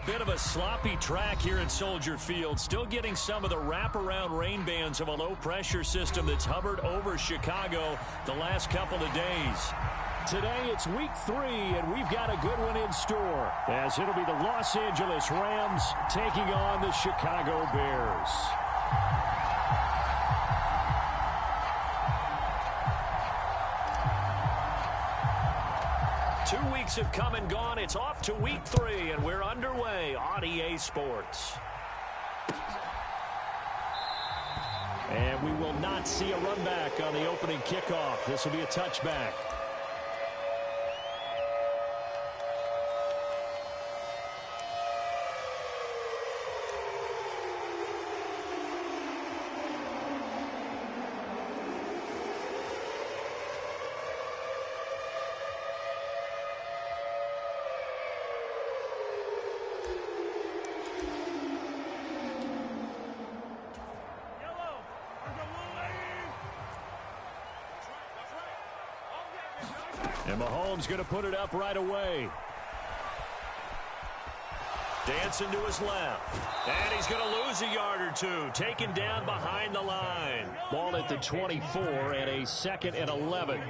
Bit of a sloppy track here at Soldier Field. Still getting some of the wraparound rain bands of a low-pressure system that's hovered over Chicago the last couple of days. Today it's week 3, and we've got a good one in store, as it'll be the Los Angeles Rams taking on the Chicago Bears. Have come and gone. It's off to week 3, and we're underway on EA Sports. And we will not see a run back on the opening kickoff. This will be a touchback. And Mahomes going to put it up right away. Dancing to his left. And he's going to lose a yard or two. Taken down behind the line. Ball at the 24 and a 2nd and 11.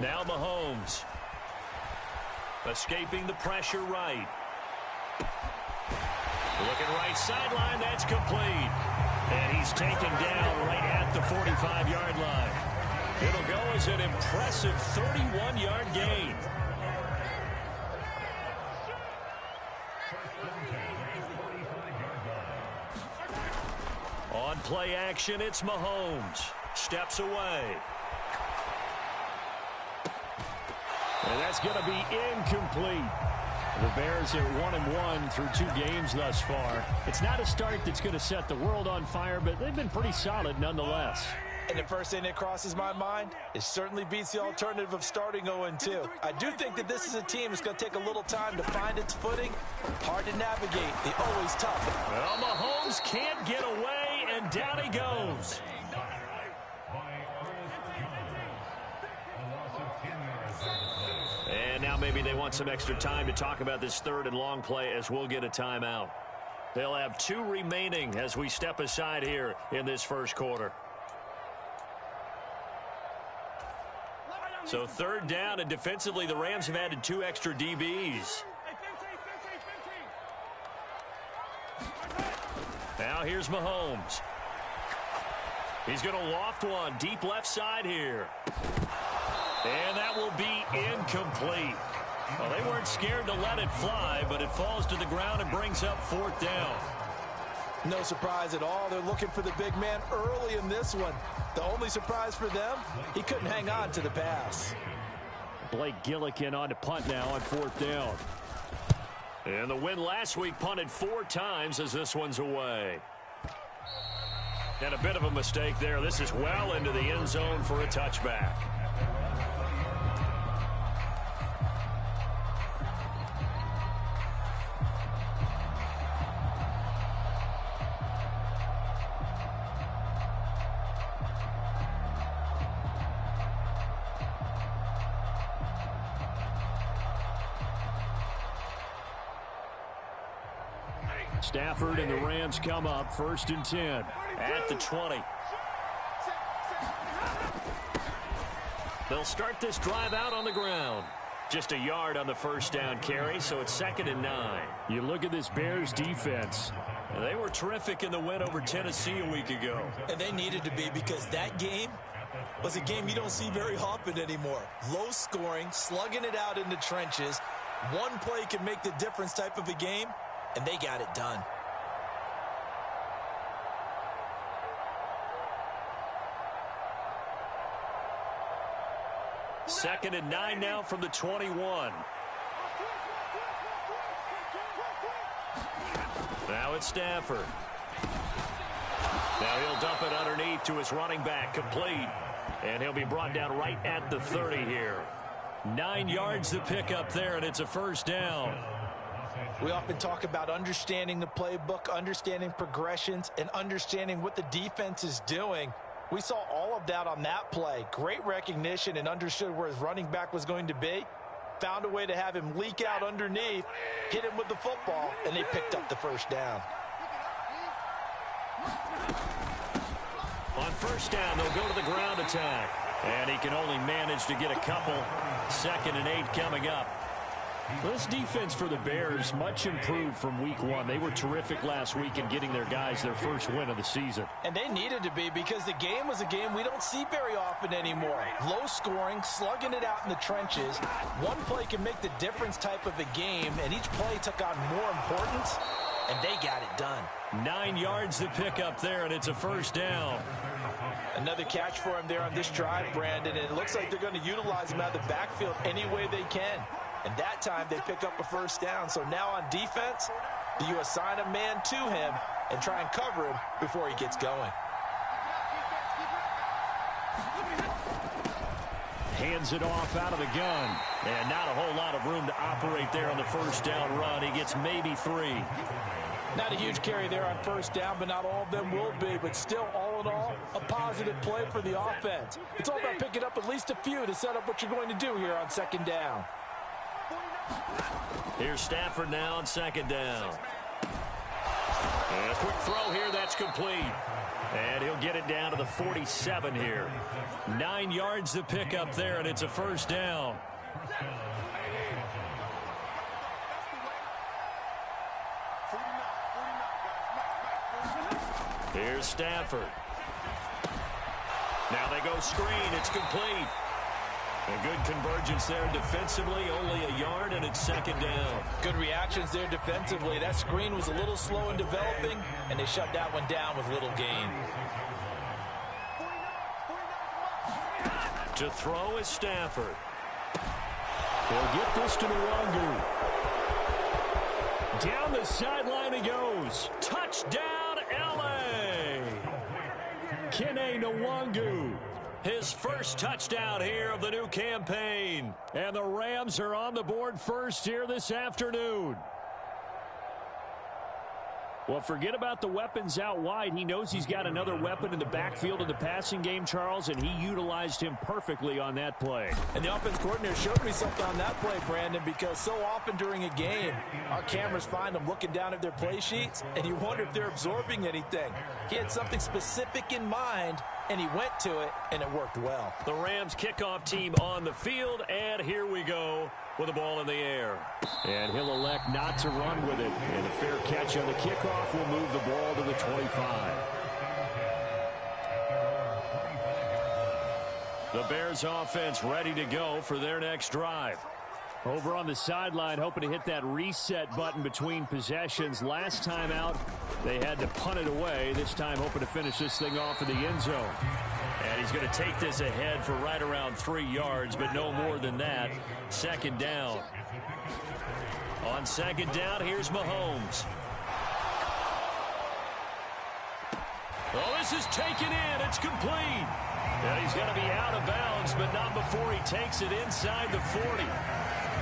Now Mahomes. Escaping the pressure right. Looking right sideline. That's complete. And he's taken down right at the 45-yard line. It'll go as an impressive 31-yard gain. On play action, it's Mahomes. Steps away. And that's going to be incomplete. The Bears are 1-1 through 2 games thus far. It's not a start that's going to set the world on fire, but they've been pretty solid nonetheless. And the first thing that crosses my mind, it certainly beats the alternative of starting 0-2. I do think that this is a team that's going to take a little time to find its footing. Hard to navigate. They always tough. Well, Mahomes can't get away, and down he goes. And now maybe they want some extra time to talk about this 3rd and long play, as we'll get a timeout. They'll have 2 remaining as we step aside here in this first quarter. So 3rd down, and defensively the Rams have added 2 extra DBs. Now here's Mahomes. He's going to loft one deep left side here. And that will be incomplete. Well, they weren't scared to let it fly, but it falls to the ground and brings up 4th down. No surprise at all. They're looking for the big man early in this one. The only surprise for them, he couldn't hang on to the pass. Blake Gillikin on to punt now on 4th down. And the win last week punted 4 times as this one's away. And a bit of a mistake there. This is well into the end zone for a touchback. Stafford and the Rams come up 1st and 10 at the 20. They'll start this drive out on the ground. Just a yard on the 1st down carry, so it's 2nd and 9. You look at this Bears defense. They were terrific in the win over Tennessee a week ago. And they needed to be, because that game was a game you don't see very often anymore. Low scoring, slugging it out in the trenches. One play can make the difference type of a game, and they got it done. Second and 9 now from the 21. Now it's Stafford. Now he'll dump it underneath to his running back, complete. And he'll be brought down right at the 30 here. 9 yards to pick up there, and it's a 1st down. We often talk about understanding the playbook, understanding progressions, and understanding what the defense is doing. We saw all of that on that play. Great recognition and understood where his running back was going to be. Found a way to have him leak out underneath, hit him with the football, and they picked up the first down. On first down, they'll go to the ground attack. And he can only manage to get a couple. 2nd and 8 coming up. This defense for the Bears, much improved from week 1. They were terrific last week in getting their guys their first win of the season. And they needed to be, because the game was a game we don't see very often anymore. Low scoring, slugging it out in the trenches. One play can make the difference type of a game, and each play took on more importance, and they got it done. 9 yards to pick up there, and it's a first down. Another catch for him there on this drive, Brandon. And it looks like they're going to utilize him out of the backfield any way they can. And that time they pick up a first down. So now on defense, do you assign a man to him and try and cover him before he gets going? Hands it off out of the gun. And not a whole lot of room to operate there on the first down run. He gets maybe 3. Not a huge carry there on first down, but not all of them will be. But still, all in all, a positive play for the offense. It's all about picking up at least a few to set up what you're going to do here on 2nd down. Here's Stafford now on 2nd down. And a quick throw here, that's complete. And he'll get it down to the 47 here. 9 yards to pick up there, and it's a first down. Here's Stafford. Now they go screen. It's complete. A good convergence there defensively. Only a yard, and it's 2nd down. Good reactions there defensively. That screen was a little slow in developing, and they shut that one down with little gain. To throw is Stafford. They'll get this to Nwangu. Down the sideline he goes. Touchdown, L.A. Kene Nwangu. His first touchdown here of the new campaign. And the Rams are on the board first here this afternoon. Well, forget about the weapons out wide. He knows he's got another weapon in the backfield of the passing game, Charles, and he utilized him perfectly on that play. And the offense coordinator showed me something on that play, Brandon, because so often during a game, our cameras find them looking down at their play sheets, and you wonder if they're absorbing anything. He had something specific in mind, and he went to it, and it worked well. The Rams kickoff team on the field, and here we go with the ball in the air. And he'll elect not to run with it. And a fair catch on the kickoff will move the ball to the 25. The Bears offense ready to go for their next drive. Over on the sideline, hoping to hit that reset button between possessions. Last time out, they had to punt it away. This time, hoping to finish this thing off in the end zone. And he's going to take this ahead for right around 3 yards, but no more than that. 2nd down. On 2nd down, here's Mahomes. Oh, this is taken in. It's complete. And he's going to be out of bounds, but not before he takes it inside the 40.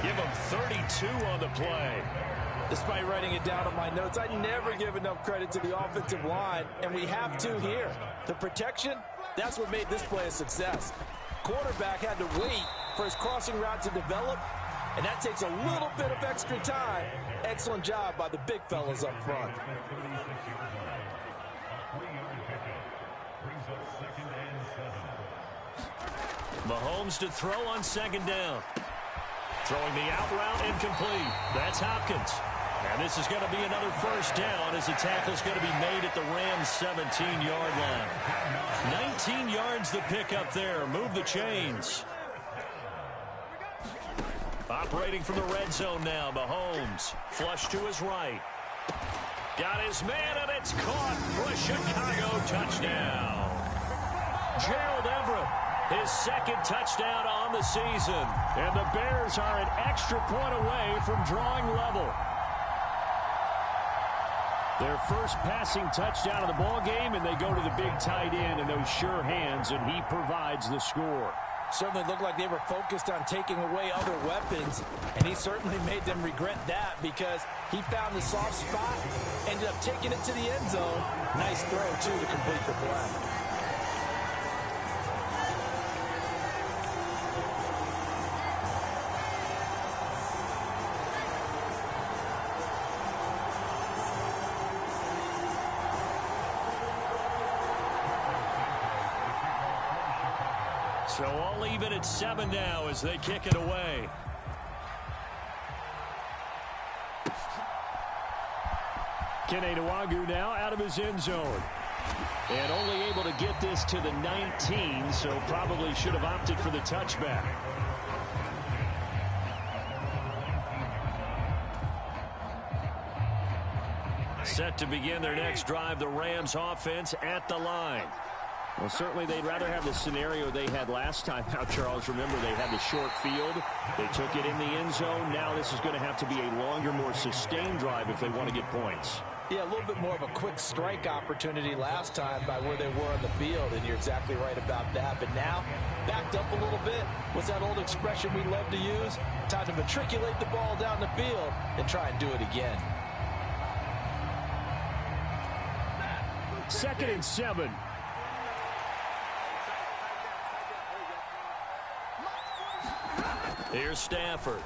Give him 32 on the play. Despite writing it down on my notes, I never give enough credit to the offensive line, and we have to here. The protection, that's what made this play a success. Quarterback had to wait for his crossing route to develop, and that takes a little bit of extra time. Excellent job by the big fellas up front. Mahomes to throw on 2nd down. Throwing the out route incomplete. That's Hopkins. And this is going to be another first down as the tackle's going to be made at the Rams' 17-yard line. 19 yards to pick up there. Move the chains. Operating from the red zone now, Mahomes. Flush to his right. Got his man, and it's caught for a Chicago touchdown. Gerald Everett, his 2nd touchdown on the season. And the Bears are an extra point away from drawing level. Their first passing touchdown of the ball game, and they go to the big tight end and those sure hands, and he provides the score. Certainly looked like they were focused on taking away other weapons, and he certainly made them regret that because he found the soft spot, ended up taking it to the end zone. Nice throw, too, to complete the play. So all even at 7 now as they kick it away. Kene Nwangwu now out of his end zone. And only able to get this to the 19, so probably should have opted for the touchback. Set to begin their next drive, the Rams offense at the line. Well, certainly they'd rather have the scenario they had last time out, Charles. Remember, they had the short field. They took it in the end zone. Now this is going to have to be a longer, more sustained drive if they want to get points. Yeah, a little bit more of a quick strike opportunity last time by where they were on the field, and you're exactly right about that. But now, backed up a little bit. What's that old expression we love to use? Time to matriculate the ball down the field and try and do it again. 2nd and 7. Here's Stafford.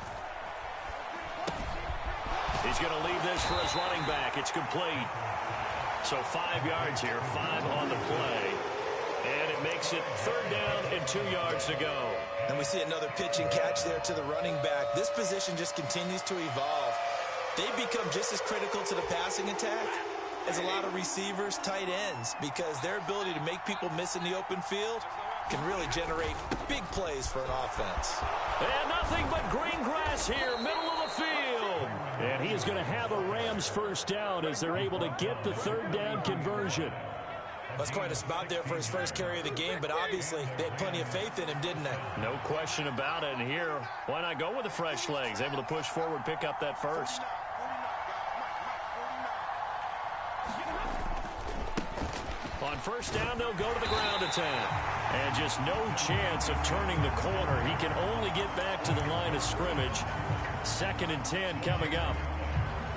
He's going to leave this for his running back. It's complete. So 5 yards here, 5 on the play. And it makes it 3rd down and 2 yards to go. And we see another pitch and catch there to the running back. This position just continues to evolve. They become just as critical to the passing attack as a lot of receivers, tight ends, because their ability to make people miss in the open field can really generate big plays for an offense. And nothing but green grass here, middle of the field. And he is going to have a Rams 1st down as they're able to get the 3rd down conversion. That's quite a spot there for his first carry of the game, but obviously they had plenty of faith in him, didn't they? No question about it. And here, why not go with the fresh legs? Able to push forward, pick up that first. On 1st down, they'll go to the ground attack. And just no chance of turning the corner. He can only get back to the line of scrimmage. 2nd and 10 coming up.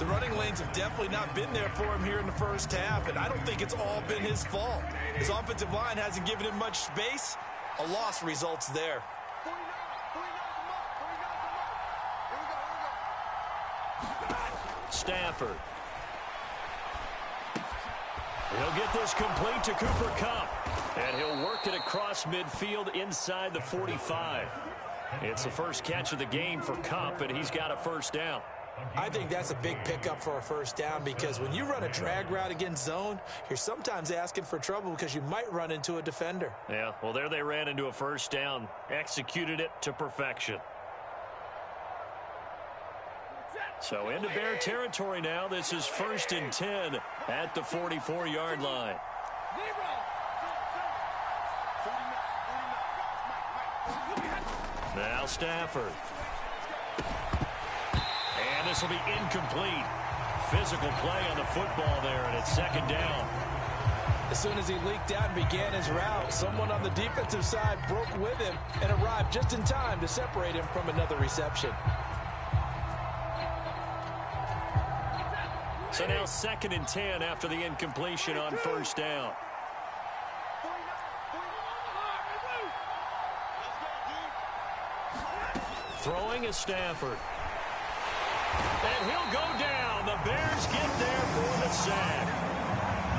The running lanes have definitely not been there for him here in the first half, and I don't think it's all been his fault. His offensive line hasn't given him much space. A loss results there. Stafford. He'll get this complete to Cooper Kupp. And he'll work it across midfield inside the 45. It's the first catch of the game for Kupp, and he's got a 1st down. I think that's a big pickup for a 1st down, because when you run a drag route against zone, you're sometimes asking for trouble because you might run into a defender. Yeah, well, there they ran into a 1st down. Executed it to perfection. So into Bear territory now. This is 1st and 10 at the 44-yard line. Now Stafford. And this will be incomplete. Physical play on the football there, and it's 2nd down. As soon as he leaked out and began his route, someone on the defensive side broke with him and arrived just in time to separate him from another reception. So now 2nd and 10 after the incompletion on 1st down. Throwing is Stafford. And he'll go down. The Bears get there for the sack.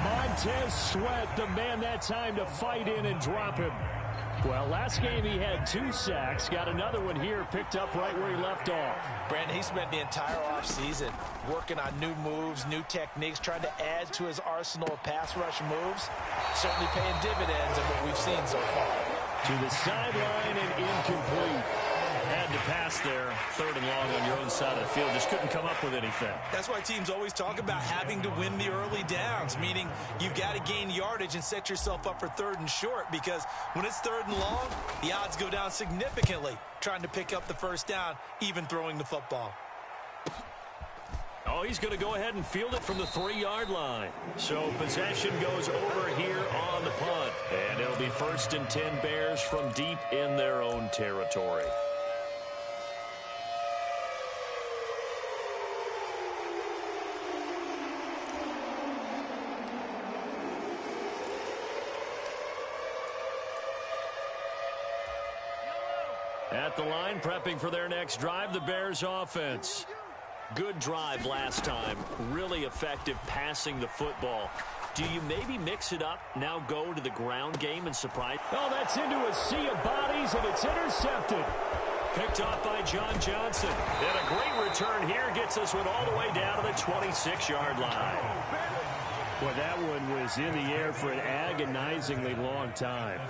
Montez Sweat, the man that time to fight in and drop him. Well, last game he had 2 sacks. Got another one here, picked up right where he left off. Brandon, he spent the entire offseason working on new moves, new techniques, trying to add to his arsenal of pass rush moves. Certainly paying dividends in what we've seen so far. To the sideline and incomplete. Had to pass there, 3rd and long on your own side of the field. Just couldn't come up with anything. That's why teams always talk about having to win the early downs, meaning you've got to gain yardage and set yourself up for 3rd and short, because when it's 3rd and long, the odds go down significantly trying to pick up the 1st down, even throwing the football. Oh, he's going to go ahead and field it from the 3-yard line. So possession goes over here on the punt. And it'll be 1st and 10 Bears from deep in their own territory. At the line, prepping for their next drive, the Bears offense. Good drive last time. Really effective passing the football. Do you maybe mix it up, now go to the ground game and surprise? Oh, that's into a sea of bodies, and it's intercepted. Picked off by John Johnson. And a great return here gets us one all the way down to the 26-yard line. Well, that one was in the air for an agonizingly long time.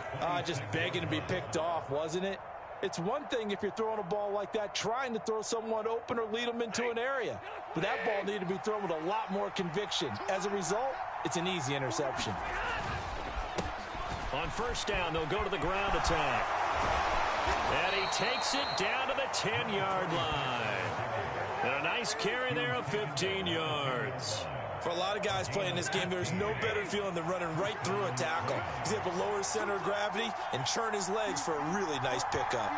Just begging to be picked off, wasn't it? It's one thing if you're throwing a ball like that, trying to throw someone open or lead them into an area. But that ball needed to be thrown with a lot more conviction. As a result, it's an easy interception. On first down, they'll go to the ground attack. And he takes it down to the 10-yard line. And a nice carry there of 15 yards. For a lot of guys playing this game, there's no better feeling than running right through a tackle. He's able to lower his center of gravity and churn his legs for a really nice pickup.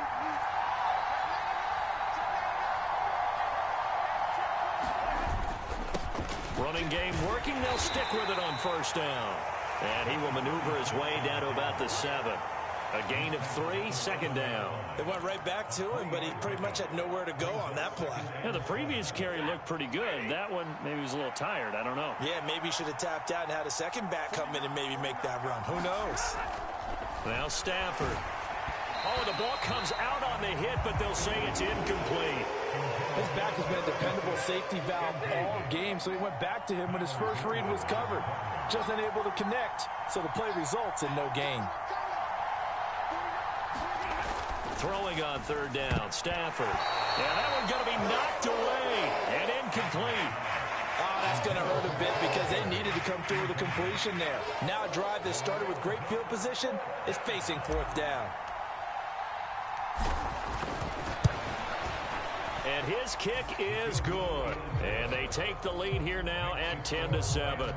Running game working. They'll stick with it on first down. And he will maneuver his way down to about the 7. A gain of 3, second down. They went right back to him, but he pretty much had nowhere to go on that play. Yeah, the previous carry looked pretty good. That one, maybe he was a little tired. I don't know. Yeah, maybe he should have tapped out and had a second back come in and maybe make that run. Who knows? Now Stafford. Oh, the ball comes out on the hit, but they'll say it's incomplete. His back has been a dependable safety valve all game, so he went back to him when his first read was covered. Just unable to connect, so the play results in no gain. Throwing on third down, Stafford. Yeah, that one's going to be knocked away and incomplete. Oh, that's going to hurt a bit because they needed to come through with a completion there. Now a drive that started with great field position is facing fourth down. And his kick is good. And they take the lead here now at 10-7.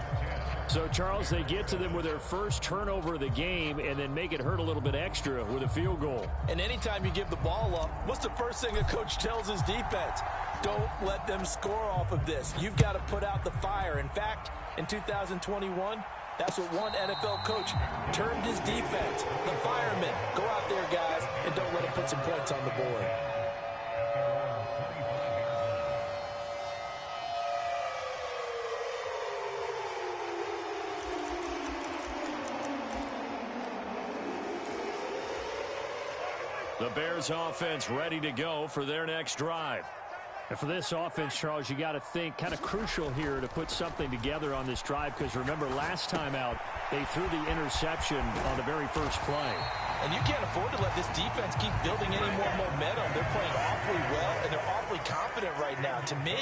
So, Charles, they get to them with their first turnover of the game and then make it hurt a little bit extra with a field goal. And anytime you give the ball up, what's the first thing a coach tells his defense? Don't let them score off of this. You've got to put out the fire. In fact, in 2021, that's what one NFL coach termed his defense. The firemen. Go out there, guys, and don't let them put some points on the board. The Bears offense ready to go for their next drive. And for this offense, Charles, you got to think kind of crucial here to put something together on this drive because remember last time out they threw the interception on the very first play. And you can't afford to let this defense keep building any more momentum. They're playing awfully well and they're awfully confident right now. To me,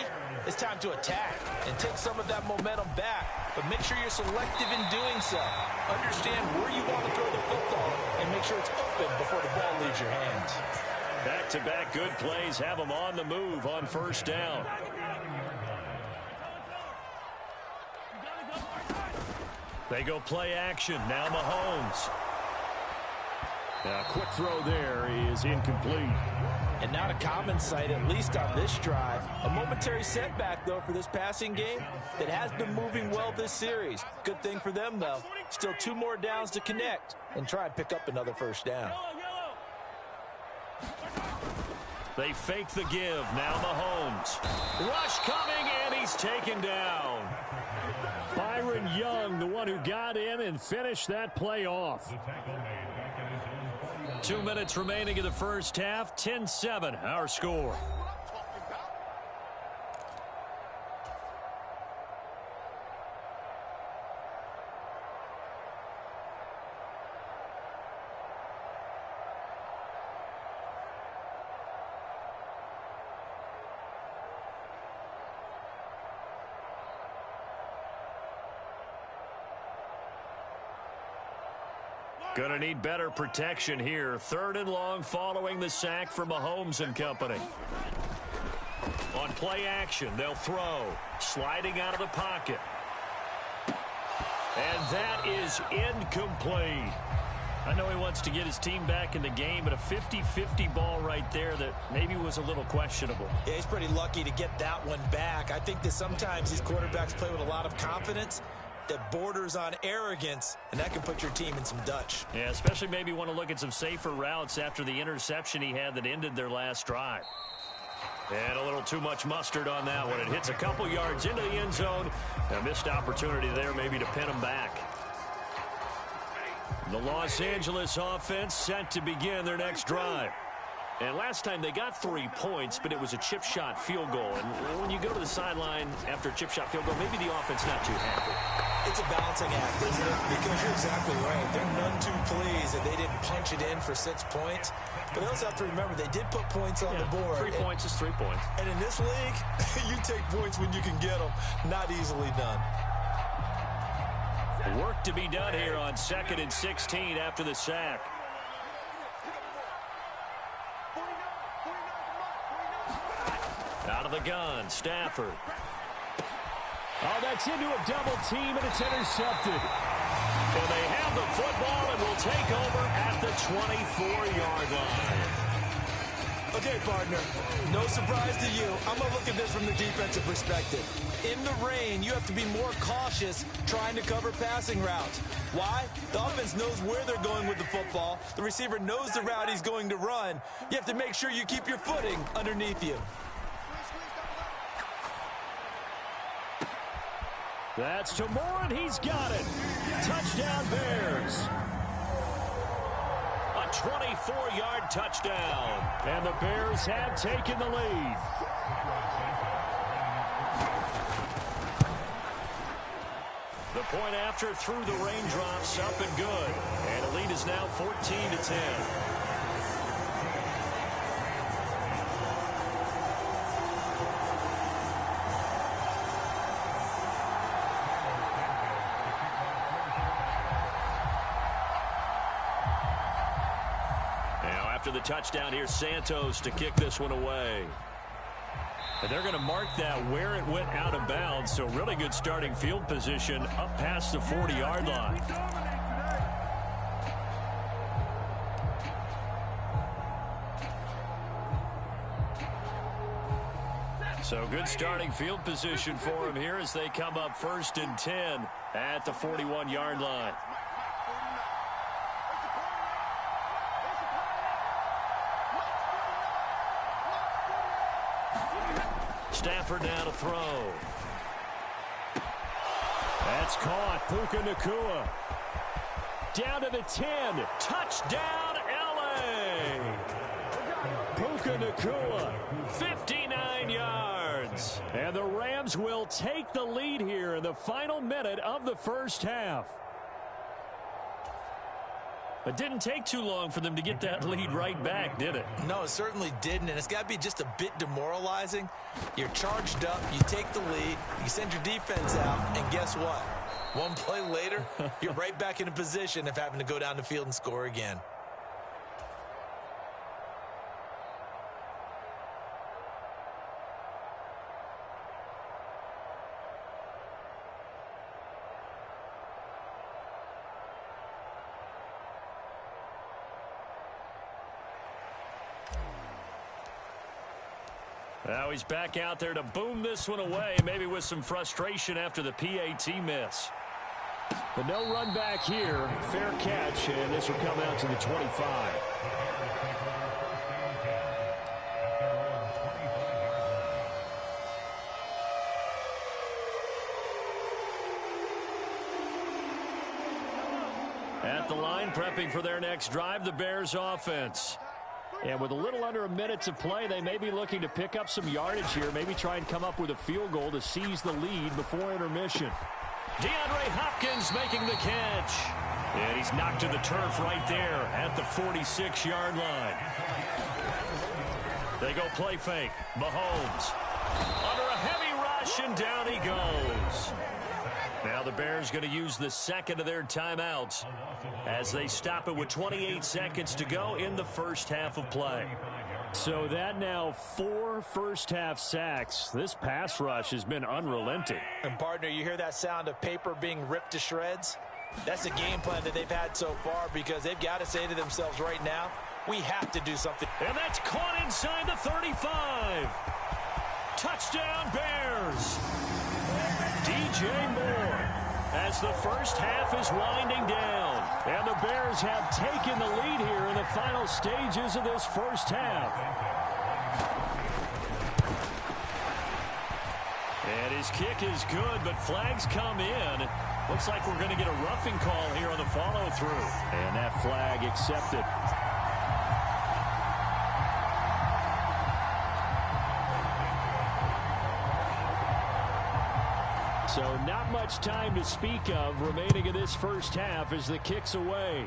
it's time to attack and take some of that momentum back. But make sure you're selective in doing so. Understand where you want to throw the football and make sure it's open before the ball leaves your hands. Back-to-back good plays have them on the move on first down. They go play action. Now Mahomes. A quick throw there is incomplete. And not a common sight, at least on this drive. A momentary setback, though, for this passing game that has been moving well this series. Good thing for them, though. Still 2 more downs to connect and try and pick up another first down. They fake the give. Now Mahomes. Rush coming, and he's taken down. Byron Young, the one who got in and finished that play off. 2 minutes remaining in the first half. 10-7, our score. Gonna need better protection here. 3rd and long following the sack from Mahomes and company. On play action, they'll throw. Sliding out of the pocket. And that is incomplete. I know he wants to get his team back in the game, but a 50-50 ball right there that maybe was a little questionable. Yeah, he's pretty lucky to get that one back. I think that sometimes these quarterbacks play with a lot of confidence that borders on arrogance, and that can put your team in some Dutch. Yeah, especially maybe want to look at some safer routes after the interception he had that ended their last drive. And a little too much mustard on that one. It hits a couple yards into the end zone. A missed opportunity there maybe to pin them back. The Los Angeles offense set to begin their next drive. And last time they got 3 points, but it was a chip shot field goal. And when you go to the sideline after a chip shot field goal, maybe the offense not too happy. It's a balancing act, isn't it? Because you're exactly right. They're none too pleased that they didn't punch it in for 6 points. But they also have to remember they did put points on the board. 3 points is 3 points. And in this league, you take points when you can get them. Not easily done. Work to be done here on 2nd and 16 after the sack. Out of the gun, Stafford. Oh, that's into a double team, and it's intercepted. And they have the football and will take over at the 24-yard line. Okay, partner, no surprise to you. I'm going to look at this from the defensive perspective. In the rain, you have to be more cautious trying to cover passing routes. Why? The offense knows where they're going with the football. The receiver knows the route he's going to run. You have to make sure you keep your footing underneath you. That's to Moore, and he's got it. Touchdown, Bears. A 24-yard touchdown. And the Bears have taken the lead. The point after through the raindrops, up and good. And the lead is now 14-10. After the touchdown, here's Santos to kick this one away. And they're going to mark that where it went out of bounds, so really good starting field position up past the 40-yard line. So good starting field position for him here as they come up 1st and 10 at the 41-yard line. Stafford now to throw. That's caught. Puka Nacua. Down to the 10. Touchdown, L.A. Puka Nacua. 59 yards. And the Rams will take the lead here in the final minute of the first half. It didn't take too long for them to get that lead right back, did it? No, it certainly didn't, and it's got to be just a bit demoralizing. You're charged up, you take the lead, you send your defense out, and guess what? One play later, you're right back in a position of having to go down the field and score again. Now he's back out there to boom this one away, maybe with some frustration after the PAT miss. But no run back here. Fair catch, and this will come out to the 25. At the line, prepping for their next drive, the Bears offense. And with a little under a minute to play, they may be looking to pick up some yardage here, maybe try and come up with a field goal to seize the lead before intermission. DeAndre Hopkins making the catch. And he's knocked to the turf right there at the 46-yard line. They go play fake. Mahomes under a heavy rush, and down he goes. Now the Bears going to use the second of their timeouts as they stop it with 28 seconds to go in the first half of play. So that now 4 first-half sacks. This pass rush has been unrelenting. And, partner, you hear that sound of paper being ripped to shreds? That's the game plan that they've had so far because they've got to say to themselves right now, we have to do something. And that's caught inside the 35. Touchdown, Bears. DJ Moore as the first half is winding down. And the Bears have taken the lead here in the final stages of this first half. And his kick is good, but flags come in. Looks like we're going to get a roughing call here on the follow-through. And that flag accepted. So not much time to speak of remaining in this first half as the kick's away.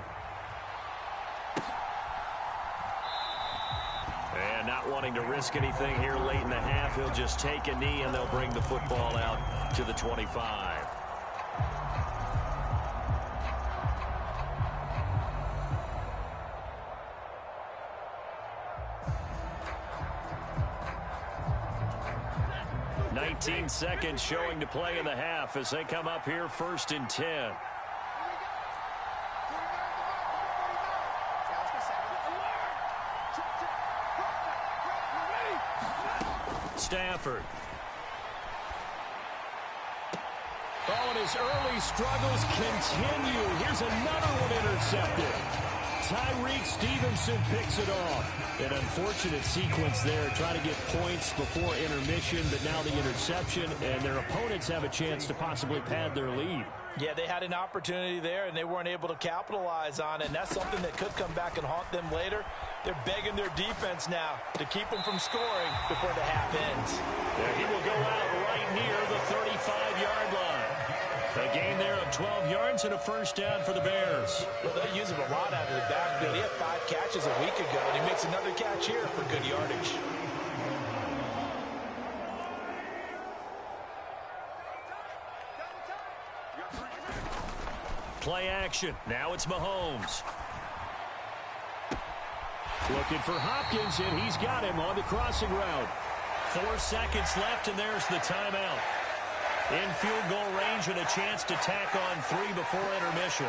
And not wanting to risk anything here late in the half, he'll just take a knee and they'll bring the football out to the 25. Seconds showing to play in the half as they come up here 1st and 10. Stafford. Oh, and his early struggles continue. Here's another one intercepted. Tyreek Stevenson picks it off. An unfortunate sequence there, trying to get points before intermission, but now the interception, and their opponents have a chance to possibly pad their lead. Yeah, they had an opportunity there, and they weren't able to capitalize on it, and that's something that could come back and haunt them later. They're begging their defense now to keep them from scoring before the half ends. Yeah, he will go out right near the 35-yard line. A gain there of 12 yards and a first down for the Bears. Well, they use him a lot out of the backfield. He had 5 catches a week ago, and he makes another catch here for good yardage. Play action. Now it's Mahomes. Looking for Hopkins, and he's got him on the crossing route. 4 seconds left, and there's the timeout. In field goal range and a chance to tack on 3 before intermission.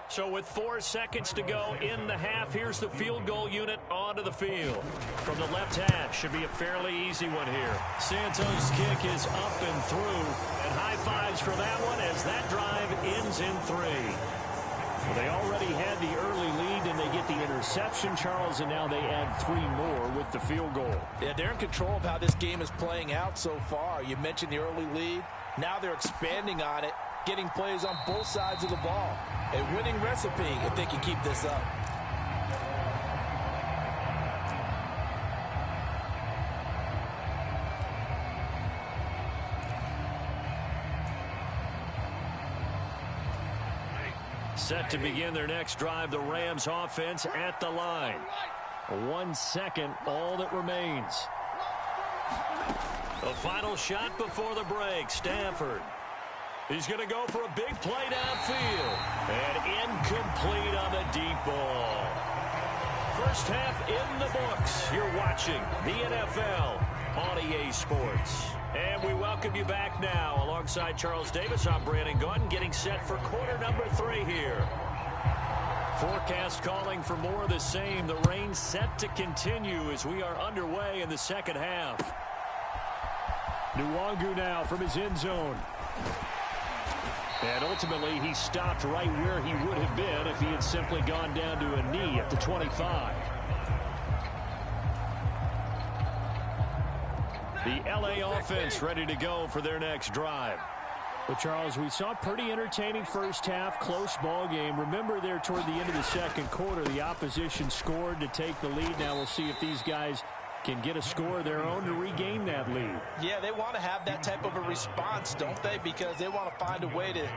So with 4 seconds to go in the half, here's the field goal unit onto the field. From the left hash, should be a fairly easy one here. Santos' kick is up and through, and high fives for that one as that drive ends in 3. Well, they already had the early lead, and they get the interception, Charles, and now they add 3 more with the field goal. Yeah, they're in control of how this game is playing out so far. You mentioned the early lead. Now they're expanding on it, getting plays on both sides of the ball. A winning recipe if they can keep this up. Set to begin their next drive, the Rams offense at the line. 1 second, all that remains. The final shot before the break, Stafford. He's going to go for a big play downfield. And incomplete on the deep ball. First half in the books. You're watching the NFL on EA Sports. And we welcome you back now. Alongside Charles Davis, I'm Brandon Gaudin, getting set for quarter number 3 here. Forecast calling for more of the same. The rain set to continue as we are underway in the second half. Nwangu now from his end zone. And ultimately, he stopped right where he would have been if he had simply gone down to a knee at the 25. The LA offense ready to go for their next drive. Well, Charles, we saw a pretty entertaining first half, close ball game. Remember there toward the end of the second quarter, the opposition scored to take the lead. Now we'll see if these guys can get a score of their own to regain that lead. Yeah, they want to have that type of a response, don't they? Because they want to find a way to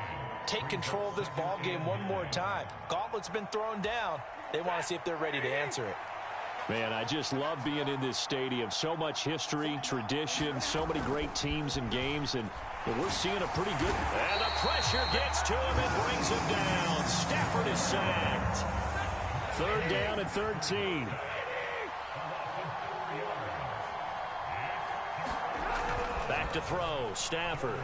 take control of this ball game one more time. Gauntlet's been thrown down. They want to see if they're ready to answer it. Man, I just love being in this stadium. So much history, tradition, so many great teams and games, and we're seeing a pretty good. And the pressure gets to him and brings him down. Stafford is sacked. 3rd down and 13. Back to throw, Stafford.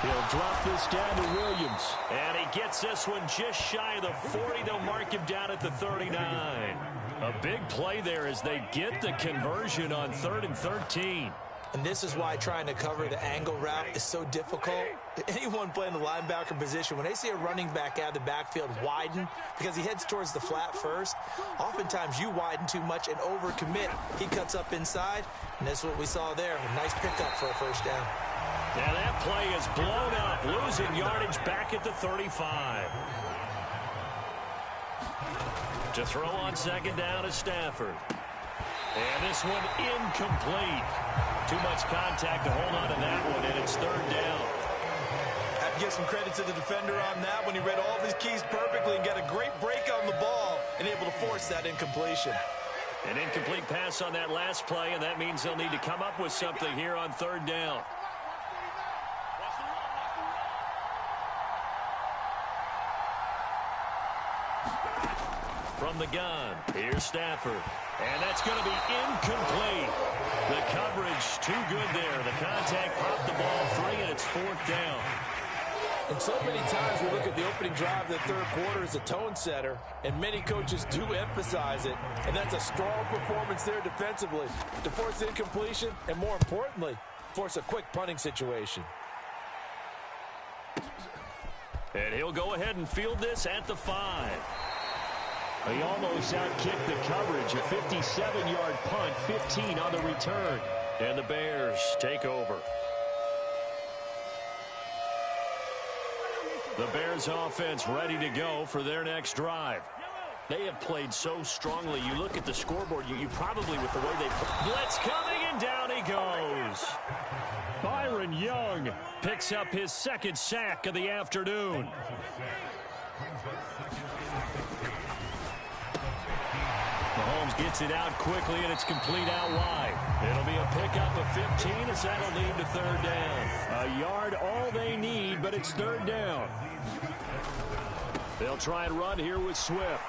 He'll drop this down to Williams. And he gets this one just shy of the 40. They'll mark him down at the 39. A big play there as they get the conversion on 3rd and 13. And this is why trying to cover the angle route is so difficult. Anyone playing the linebacker position, when they see a running back out of the backfield widen because he heads towards the flat first, oftentimes you widen too much and overcommit. He cuts up inside, and that's what we saw there. A nice pickup for a first down. Now that play is blown up, losing yardage back at the 35. To throw on second down is Stafford. And this one incomplete. Too much contact to hold on to that one, and it's third down. I have to give some credit to the defender on that when he read all of his keys perfectly and got a great break on the ball and able to force that incompletion. An incomplete pass on that last play, and that means they'll need to come up with something here on third down. From the gun, here's Stafford. And that's going to be incomplete. The coverage too good there. The contact popped the ball free, and it's fourth down. And so many times we look at the opening drive of the third quarter as a tone setter, and many coaches do emphasize it. And that's a strong performance there defensively to force incompletion and, more importantly, force a quick punting situation. And he'll go ahead and field this at the 5. He almost outkicked the coverage. A 57-yard punt, 15 on the return. And the Bears take over. The Bears offense ready to go for their next drive. They have played so strongly. You look at the scoreboard, you probably, with the way they blitz coming, and down he goes. Byron Young picks up his second sack of the afternoon. Mahomes gets it out quickly, and it's complete out wide. It'll be a pickup of 15 as that'll lead to third down. A yard, all they need, but it's third down. They'll try and run here with Swift.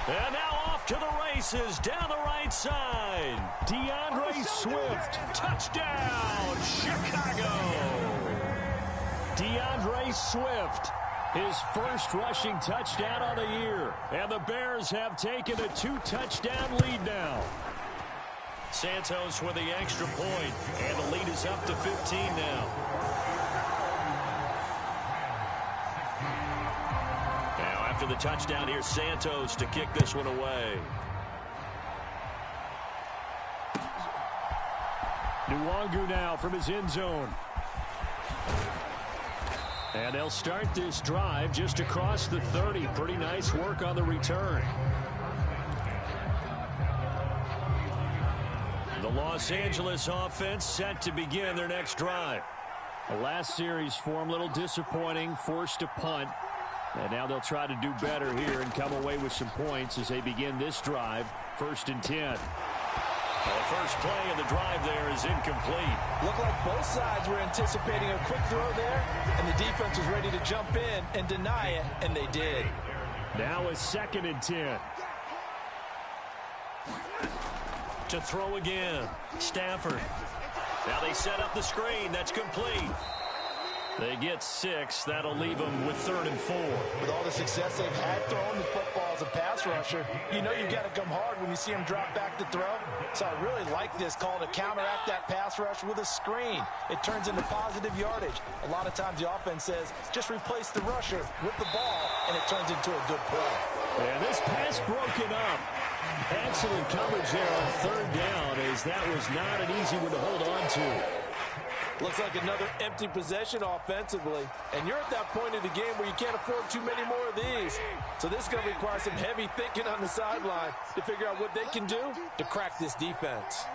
And now off to the races down the right side. DeAndre Swift, touchdown, Chicago. DeAndre Swift, his first rushing touchdown of the year. And the Bears have taken a 2-touchdown lead now. Santos with the extra point, and the lead is up to 15 now. Now after the touchdown, here's Santos to kick this one away. Nwangu now from his end zone. And they'll start this drive just across the 30. Pretty nice work on the return. The Los Angeles offense set to begin their next drive. The last series for them, a little disappointing, forced a punt. And now they'll try to do better here and come away with some points as they begin this drive, 1st and 10. The first play of the drive there is incomplete. Looked like both sides were anticipating a quick throw there, and the defense was ready to jump in and deny it, and they did. Now a 2nd and 10. To throw again, Stafford. Now they set up the screen. That's complete. They get 6. That'll leave them with 3rd and 4. With all the success they've had throwing the football as a pass rusher, you know you've got to come hard when you see them drop back to throw. So I really like this call to counteract that pass rush with a screen. It turns into positive yardage. A lot of times the offense says, just replace the rusher with the ball, and it turns into a good play. And this pass broken up. Excellent coverage there on 3rd down, as that was not an easy one to hold on to. Looks like another empty possession offensively. And you're at that point in the game where you can't afford too many more of these. So this is going to require some heavy thinking on the sideline to figure out what they can do to crack this defense.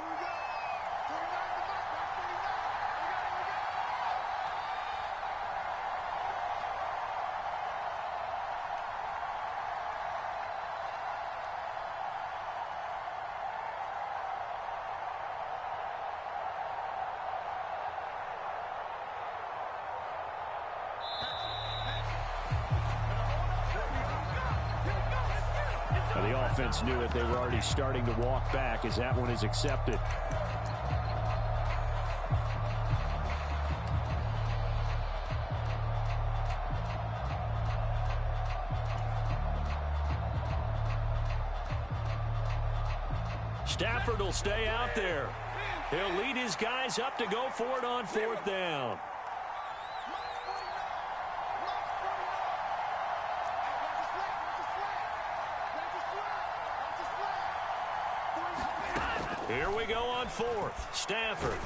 The offense knew it. They were already starting to walk back as that one is accepted. Stafford will stay out there. He'll lead his guys up to go for it on fourth down. Here we go on fourth. Stafford.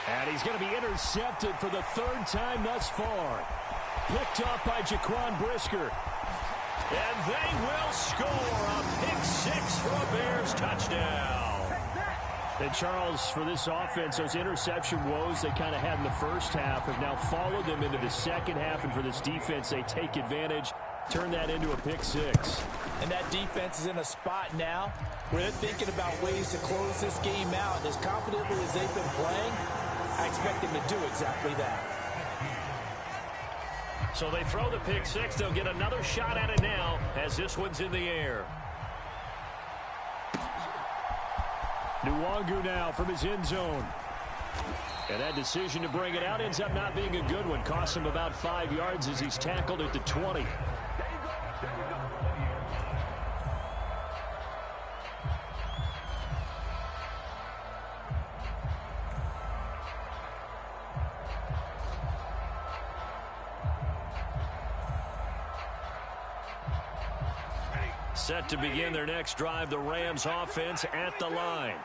And he's going to be intercepted for the third time thus far. Picked off by Jaquan Brisker. And they will score a pick six for a Bears touchdown. And Charles, for this offense, those interception woes they kind of had in the first half have now followed them into the second half. And for this defense, they take advantage, turn that into a pick six. And that defense is in a spot now where they're thinking about ways to close this game out. And as confidently as they've been playing, I expect them to do exactly that. So they throw the pick six. They'll get another shot at it now as this one's in the air. Nwangu now from his end zone. And that decision to bring it out ends up not being a good one. Costs him about 5 yards as he's tackled at the 20. Set to begin their next drive, the Rams offense at the line.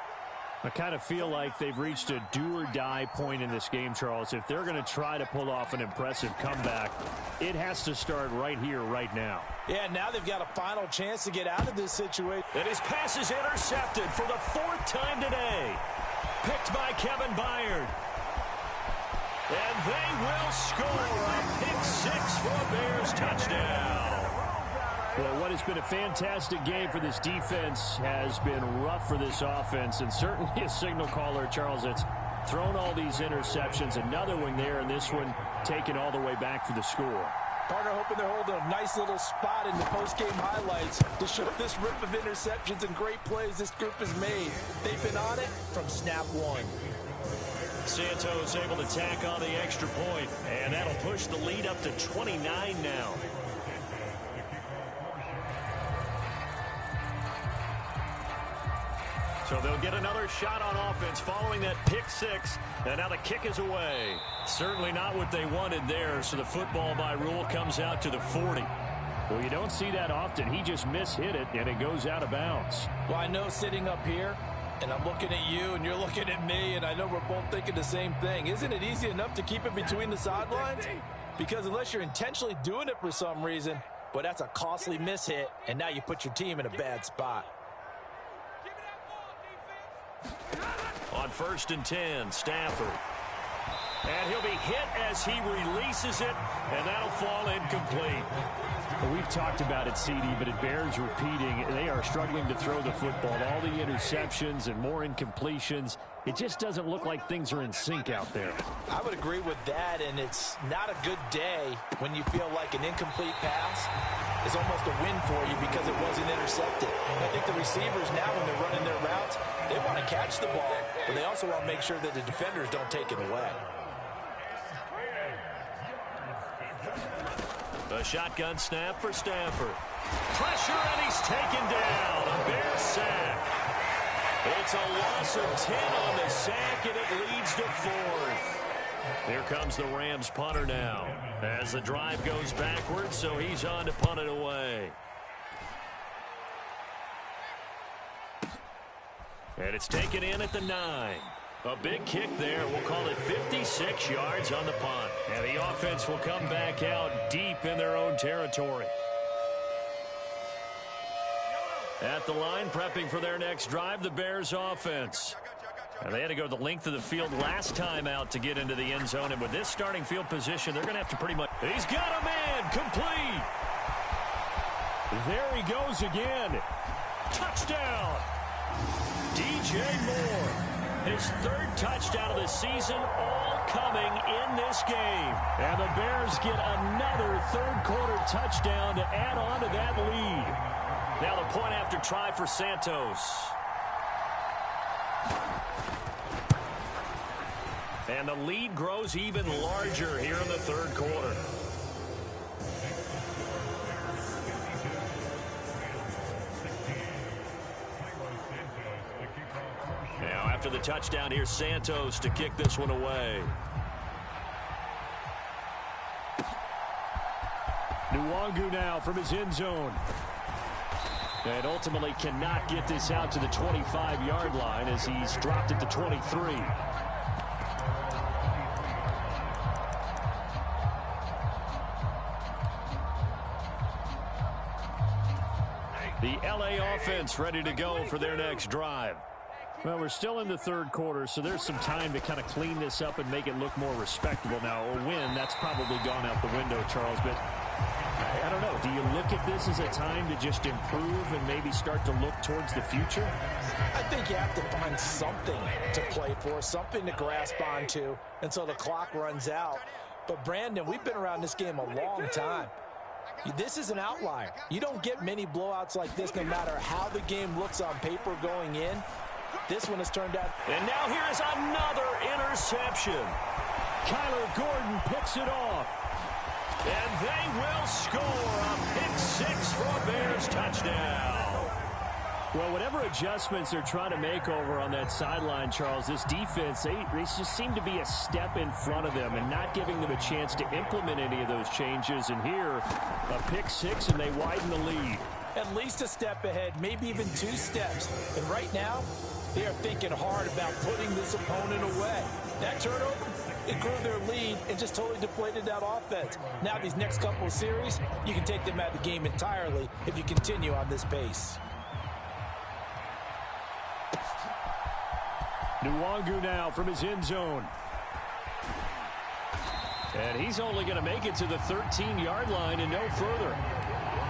I kind of feel like they've reached a do-or-die point in this game, Charles. If they're going to try to pull off an impressive comeback, it has to start right here, right now. Yeah, now they've got a final chance to get out of this situation. And his pass is intercepted for the fourth time today. Picked by Kevin Byard. And they will score a pick six for a Bears touchdown. Well, what has been a fantastic game for this defense has been rough for this offense, and certainly a signal caller, Charles, that's thrown all these interceptions. Another one there, and this one taken all the way back for the score. Partner hoping they're holding a nice little spot in the post-game highlights to show this rip of interceptions and great plays this group has made. They've been on it from snap one. Santos able to tack on the extra point, and that'll push the lead up to 29 now. So they'll get another shot on offense following that pick six. And now the kick is away. Certainly not what they wanted there. So the football by rule comes out to the 40. Well, you don't see that often. He just mishit it, and it goes out of bounds. Well, I know sitting up here, and I'm looking at you, and you're looking at me, and I know we're both thinking the same thing. Isn't it easy enough to keep it between the sidelines? Because unless you're intentionally doing it for some reason, but that's a costly mishit, and now you put your team in a bad spot. On 1st and 10, Stafford. And he'll be hit as he releases it, and that'll fall incomplete. Well, we've talked about it, CD, but it bears repeating. They are struggling to throw the football. All the interceptions and more incompletions. It just doesn't look like things are in sync out there. I would agree with that, and it's not a good day when you feel like an incomplete pass is almost a win for you because it wasn't intercepted. I think the receivers now, when they're running their routes, they want to catch the ball, but they also want to make sure that the defenders don't take it away. A shotgun snap for Stafford. Pressure, and he's taken down. A Bears sack. It's a loss of 10 on the sack, and it leads to 4th. Here comes the Rams punter now as the drive goes backwards, so he's on to punt it away. And it's taken in at the 9. A big kick there. We'll call it 56 yards on the punt. And the offense will come back out deep in their own territory. At the line, prepping for their next drive, the Bears offense. And they had to go the length of the field last time out to get into the end zone. And with this starting field position, they're going to have to pretty much... He's got a man, complete. There he goes again. Touchdown. DJ Moore. His 3rd touchdown of the season, all coming in this game. And the Bears get another 3rd quarter touchdown to add on to that lead. Now the point after try for Santos. And the lead grows even larger here in the 3rd quarter. after the touchdown. Here's Santos to kick this one away. Nwangu now from his end zone. And ultimately cannot get this out to the 25-yard line as he's dropped at the 23. The LA offense ready to go for their next drive. Well, we're still in the third quarter, so there's some time to kind of clean this up and make it look more respectable. Now, a win, that's probably gone out the window, Charles, but I don't know. Do you look at this as a time to just improve and maybe start to look towards the future? I think you have to find something to play for, something to grasp onto until the clock runs out. But, Brandon, we've been around this game a long time. This is an outlier. You don't get many blowouts like this no matter how the game looks on paper going in. This one has turned out. And now here is another interception. Kyler Gordon picks it off. And they will score a pick six for a Bears touchdown. Well, whatever adjustments they're trying to make over on that sideline, Charles, this defense, they just seem to be a step in front of them and not giving them a chance to implement any of those changes. And here, a pick six, and they widen the lead. At least a step ahead, maybe even 2 steps. And right now, they are thinking hard about putting this opponent away. That turnover, it grew their lead and just totally deflated that offense. Now these next couple of series, you can take them out of the game entirely if you continue on this pace. Nwangu now from his end zone. And he's only going to make it to the 13-yard line and no further.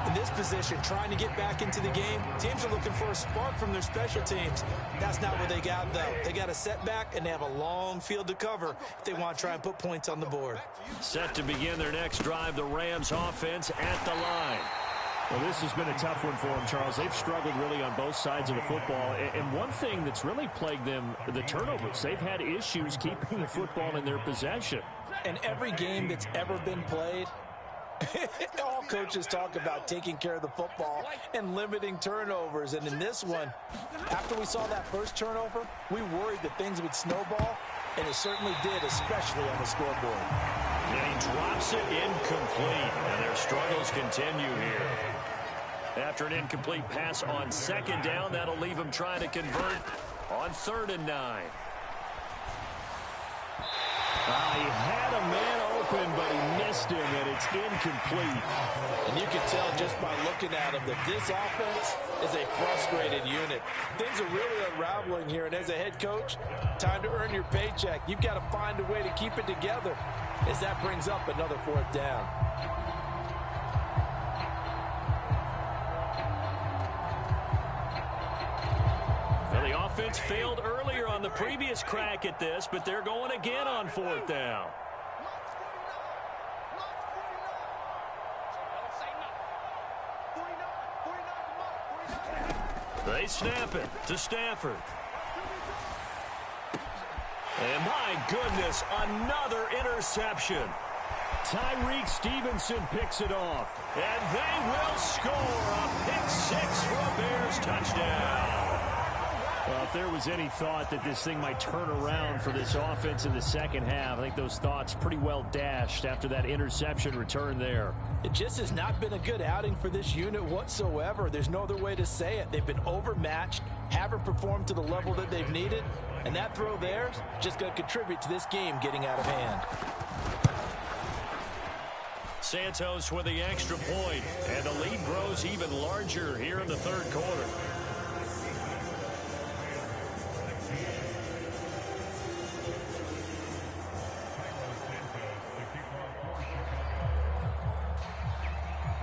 In this position, trying to get back into the game, teams are looking for a spark from their special teams. That's not what they got, though. They got a setback, and they have a long field to cover if they want to try and put points on the board. Set to begin their next drive, the Rams offense at the line. Well, this has been a tough one for them, Charles. They've struggled really on both sides of the football. And one thing that's really plagued them, the turnovers. They've had issues keeping the football in their possession. And every game that's ever been played, all coaches talk about taking care of the football and limiting turnovers. And in this one, after we saw that first turnover, we worried that things would snowball, and it certainly did, especially on the scoreboard. And he drops it incomplete, and their struggles continue here. After an incomplete pass on second down, that'll leave him trying to convert on 3rd and 9. He had a man open, but he missed him, and it's incomplete. And you can tell just by looking at him that this offense is a frustrated unit. Things are really unraveling here, and as a head coach, time to earn your paycheck. You've got to find a way to keep it together as that brings up another 4th down. Well, the offense failed earlier on the previous crack at this, but they're going again on 4th down. They snap it to Stafford. And my goodness, another interception. Tyreek Stevenson picks it off. And they will score a pick six for a Bears touchdown. Well, if there was any thought that this thing might turn around for this offense in the second half, I think those thoughts pretty well dashed after that interception return there. It just has not been a good outing for this unit whatsoever. There's no other way to say it. They've been overmatched, haven't performed to the level that they've needed, and that throw there is just going to contribute to this game getting out of hand. Santos with the extra point, and the lead grows even larger here in the 3rd quarter.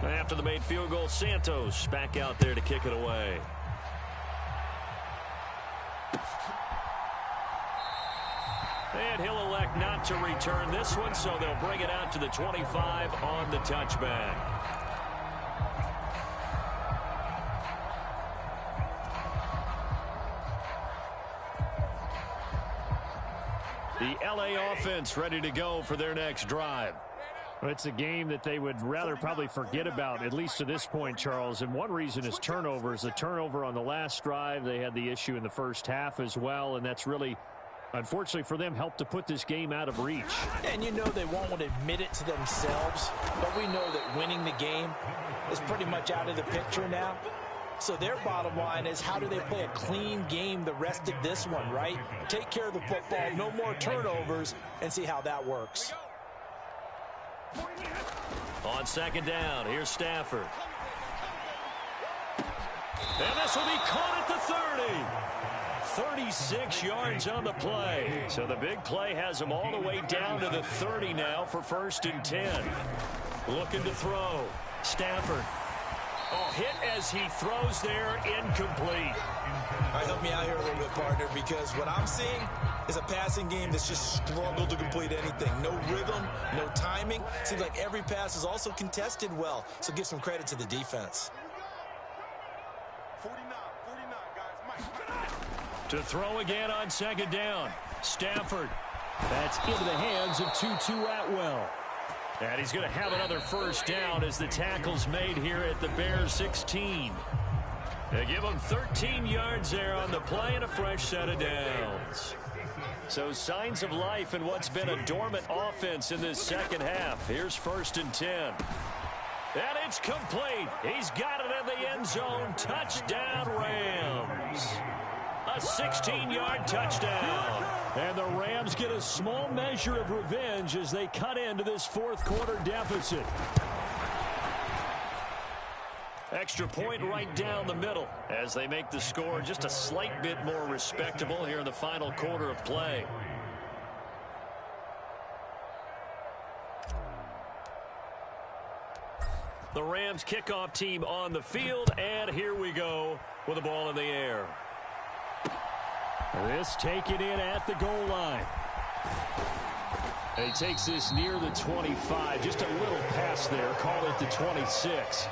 After the made field goal, Santos back out there to kick it away. And he'll elect not to return this one, so they'll bring it out to the 25 on the touchback. The LA offense ready to go for their next drive. Well, it's a game that they would rather probably forget about, at least to this point, Charles. And one reason is turnovers. The turnover on the last drive, they had the issue in the first half as well, and that's really, unfortunately for them, helped to put this game out of reach. And you know they won't admit it to themselves, but we know that winning the game is pretty much out of the picture now. So their bottom line is, how do they play a clean game the rest of this one, right? Take care of the football, no more turnovers, and see how that works. On second down, here's Stafford. And this will be caught at the 30. 36 yards on the play. So the big play has him all the way down to the 30 now for 1st and 10. Looking to throw. Stafford. Oh, hit as he throws there, incomplete. All right, help me out here a little bit, partner, because what I'm seeing is a passing game that's just struggled to complete anything. No rhythm, no timing. Seems like every pass is also contested well, so give some credit to the defense. 49, guys. To throw again on second down. Stafford. That's into the hands of Tutu Atwell. And he's going to have another first down as the tackle's made here at the Bears 16. They give him 13 yards there on the play and a fresh set of downs. So signs of life in what's been a dormant offense in this second half. Here's 1st and 10. And it's complete. He's got it in the end zone. Touchdown, Rams. A 16-yard touchdown. And the Rams get a small measure of revenge as they cut into this fourth quarter deficit. Extra point right down the middle as they make the score just a slight bit more respectable here in the final quarter of play. The Rams kickoff team on the field, and here we go with the ball in the air. This taken in at the goal line. And he takes this near the 25. Just a little pass there. Call it the 26.